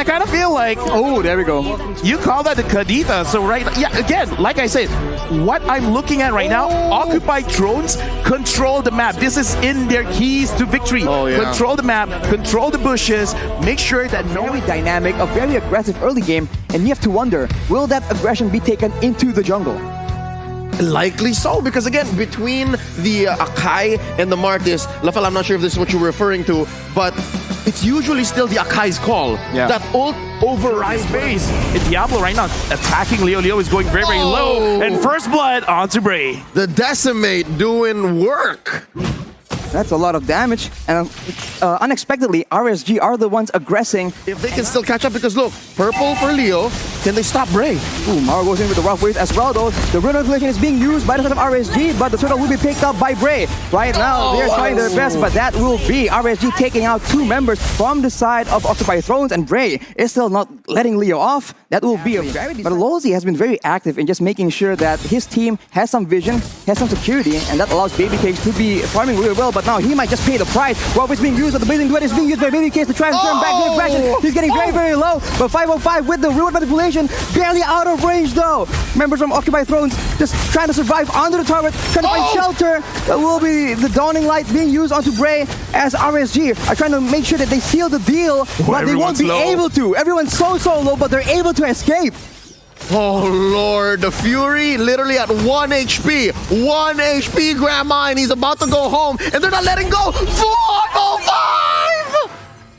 kind of feel like, Oh, there we go. you call that the Kadita. So again, like I said, what I'm looking at right now, occupied drones control the map. This is in their keys to victory. Control the map, control the bushes, make sure that Very dynamic, a very aggressive early game, and you have to wonder, will that aggression be taken into the jungle? Likely so, because again, between the Akai and the Martis, Lafel, I'm not sure if this is what you're referring to, but it's usually still the Akai's call. That ult overrides base. Diablo right now attacking Leo. Leo is going very, very low. And first blood onto Bray. The Decimate doing work. That's a lot of damage, and unexpectedly, RSG are the ones aggressing. If they can still catch up, because look, purple for Leo, can they stop Bray? Ooh, Maro goes in with the rough waves as well, though. The rune collision is being used by the side of RSG, but the turtle will be picked up by Bray. Right now, they're trying their best, but that will be RSG taking out 2 members from the side of Occupied Thrones, and Bray is still not letting Leo off. That will be a very... But Lozi has been very active in just making sure that his team has some vision, has some security, and that allows Baby Cakes to be farming really well, but now he might just pay the price. What is being used, but the Blazing Duet is being used by Baby Cakes to try and turn back the aggression. He's getting very, very low, but 505 with the rune manipulation, barely out of range though. Members from Occupied Thrones just trying to survive under the turret, trying to find shelter. That will be the dawning light being used onto Bray as RSG are trying to make sure that they seal the deal, but they won't be able to. Everyone's so low, but they're able to escape. Oh Lord, the Fury literally at 1 HP. 1 HP, Grandma, and he's about to go home, and they're not letting go. 405!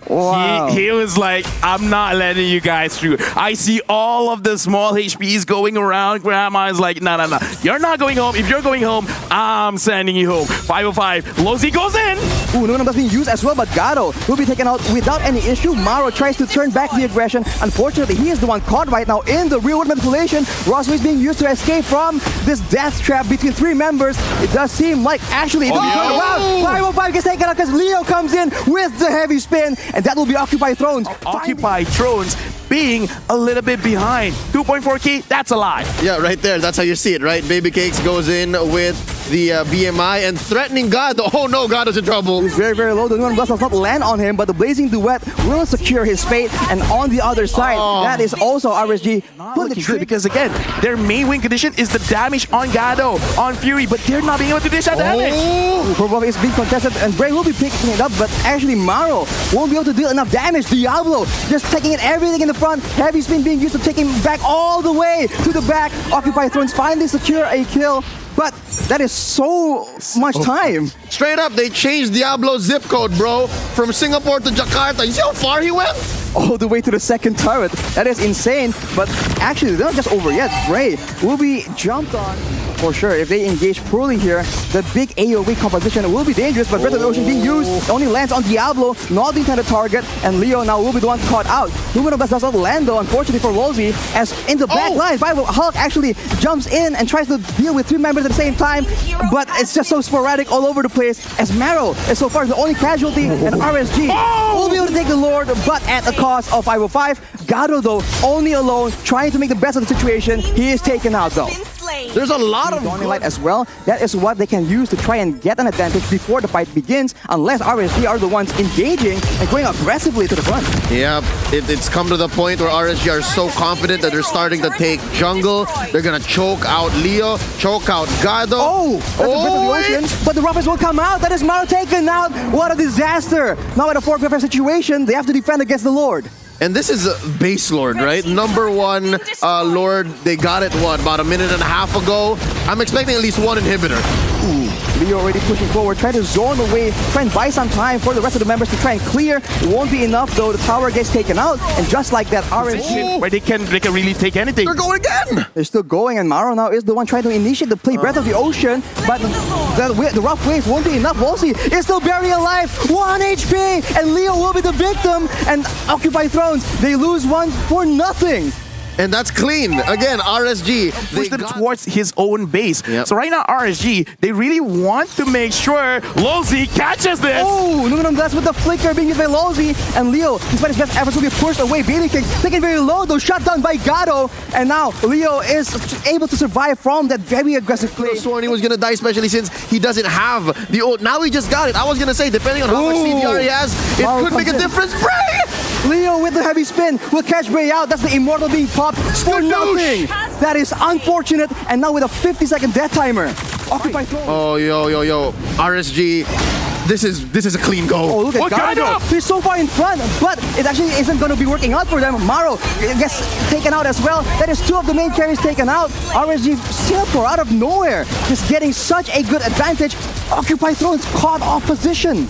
Wow. He was like, I'm not letting you guys through. I see all of the small HPs going around. Grandma is like, no. You're not going home. If you're going home, I'm sending you home. 505. Lozi goes in. Ooh, no that's being used as well, but Gado will be taken out without any issue. Maro tries to turn back the aggression. Unfortunately, he is the one caught right now in the real-world manipulation. Rossway is being used to escape from this death trap between 3 members. It does seem like actually it doesn't turn around. 505 gets taken out because Leo comes in with the heavy spin, and that will be Occupied Thrones. Occupied Thrones being a little bit behind. 2.4K, that's a lot. Yeah, right there. That's how you see it, right? Baby Cakes goes in with the BMI and threatening God. Oh no, God is in trouble. He's very, very low. The Nuan Blast does not land on him, but the Blazing Duet will secure his fate. And on the other side, that is also RSG. Looking good because again, their main win condition is the damage on Gado, on Fury, but they're not being able to dish that damage. Probably is being contested, and Bray will be picking it up, but actually Maro won't be able to deal enough damage. Diablo just taking it everything in the front. Heavy spin being used to take him back all the way to the back. Occupied Thrones finally secure a kill. But that is so much time. Straight up, they changed Diablo's zip code, bro. From Singapore to Jakarta. You see how far he went? All the way to the second turret. That is insane. But actually, they're not just over yet. Bray will be jumped on. For sure, if they engage poorly here, the big AoE composition will be dangerous, but Breath of the Ocean being used only lands on Diablo, not the intended target, and Leo now will be the one caught out. Lumen of Blast does not land though, unfortunately for Lozi, as in the back line, Hulk actually jumps in and tries to deal with 3 members at the same time, but it's just so sporadic all over the place, as Maro is so far the only casualty, and RSG will be able to take the Lord, but at the cost of 505. Gado though, only alone, trying to make the best of the situation. He is taken out though. There's a lot of Dawning Light as well. That is what they can use to try and get an advantage before the fight begins, unless RSG are the ones engaging and going aggressively to the front. Yeah, it's come to the point where RSG are so confident that they're starting to take jungle. They're gonna choke out Leo, choke out Gado. That's a Breath of the Ocean, but the roughest will come out. That is Maro taken out. What a disaster. Now at a 4v5 situation, they have to defend against the Lord. And this is base Lord, right? Number 1 Lord, they got it, what, about a minute and a half ago? I'm expecting at least 1 inhibitor. Leo already pushing forward, trying to zone away, try and buy some time for the rest of the members to try and clear. It won't be enough though, the tower gets taken out, and just like that, RSG... Where they can really take anything. They're going again! They're still going, and Maro now is the one trying to initiate the play Breath of the Ocean, but the rough waves won't be enough. Wolsey is still very alive, 1 HP, and Leo will be the victim, and Occupied Thrones, they lose 1 for nothing. And that's clean. Again, RSG. Push them towards his own base. So right now, RSG, they really want to make sure Lozi catches this. Oh, Luminum Blast with the flicker being used by Lozi. And Leo, despite his best efforts, will be pushed away. Baby King taken very low, though, shut down by Gado. And now Leo is able to survive from that very aggressive play. I sworn he was going to die, especially since he doesn't have the ult. Now he just got it. I was going to say, depending on how much CDR he has, it could make a difference. Bray! Leo with the heavy spin will catch Bray out. That's the immortal being popped for nothing. That is unfortunate. And now with a 50-second death timer. Occupy throne. Oh, yo. RSG. This is a clean go. Oh, look at Gado. He's so far in front, but it actually isn't going to be working out for them. Maro gets taken out as well. That is 2 of the main carries taken out. RSG Singapore out of nowhere, just getting such a good advantage. Occupy Throne's caught off position.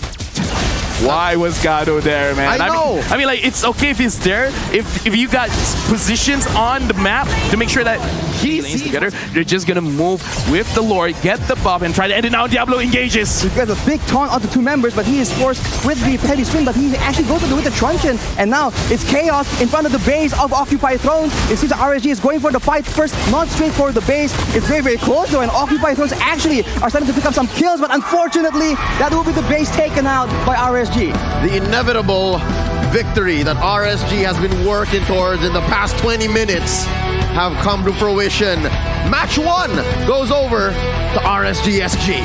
Why was Gado there, man? I know. I mean, like, it's okay if he's there. If you got positions on the map to make sure that he's together, they're just gonna move with the Lord, get the buff, and try to end it now. Diablo engages. He gets a big taunt onto 2 members, but he is forced with the heavy spin, but he actually goes with the truncheon, and now it's chaos in front of the base of Occupy Thrones. It seems that RSG is going for the fight first, not straight for the base. It's very, very close though, and Occupy Thrones actually are starting to pick up some kills, but unfortunately, that will be the base taken out by RSG. The inevitable victory that RSG has been working towards in the past 20 minutes have come to fruition. Match 1 goes over to RSG SG.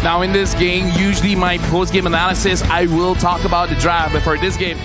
Now in this game, usually my post-game analysis, I will talk about the draft, but for this game,